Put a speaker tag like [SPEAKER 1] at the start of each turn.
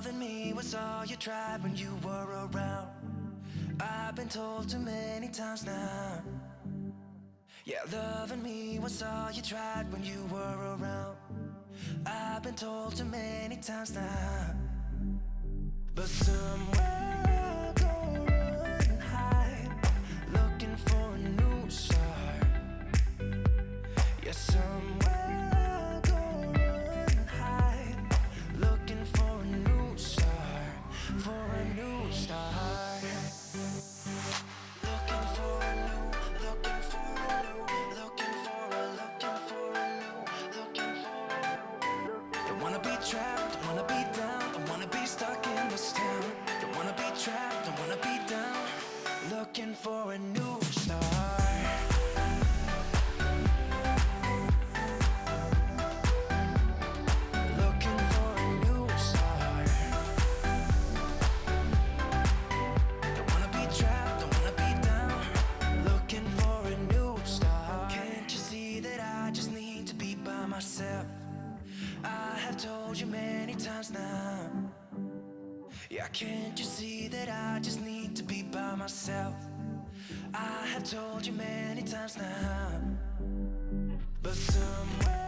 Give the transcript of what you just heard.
[SPEAKER 1] loving me was all you tried when you were around. I've been told too many times now. Yeah, loving me was all you tried when you were around. I've been told too many times now. But somewhere I'll go run and hide, looking for a new start. Yeah, somewhere I'll go run and hide, looking for a new start, for a new start. Looking for a new, looking for a new, looking for a new, looking for a new. Don't wanna be trapped, don't wanna be down, don't wanna be stuck in this town. Don't wanna be trapped, don't wanna be down, looking for a new start. Looking for a new start. Don't wanna be trapped, don't wanna be down, looking for a new start. Can't you see that I just need to be by myself? I have told you many times now. Yeah, can't you see that I just need to be by myself? I have told you many times now. But somewhere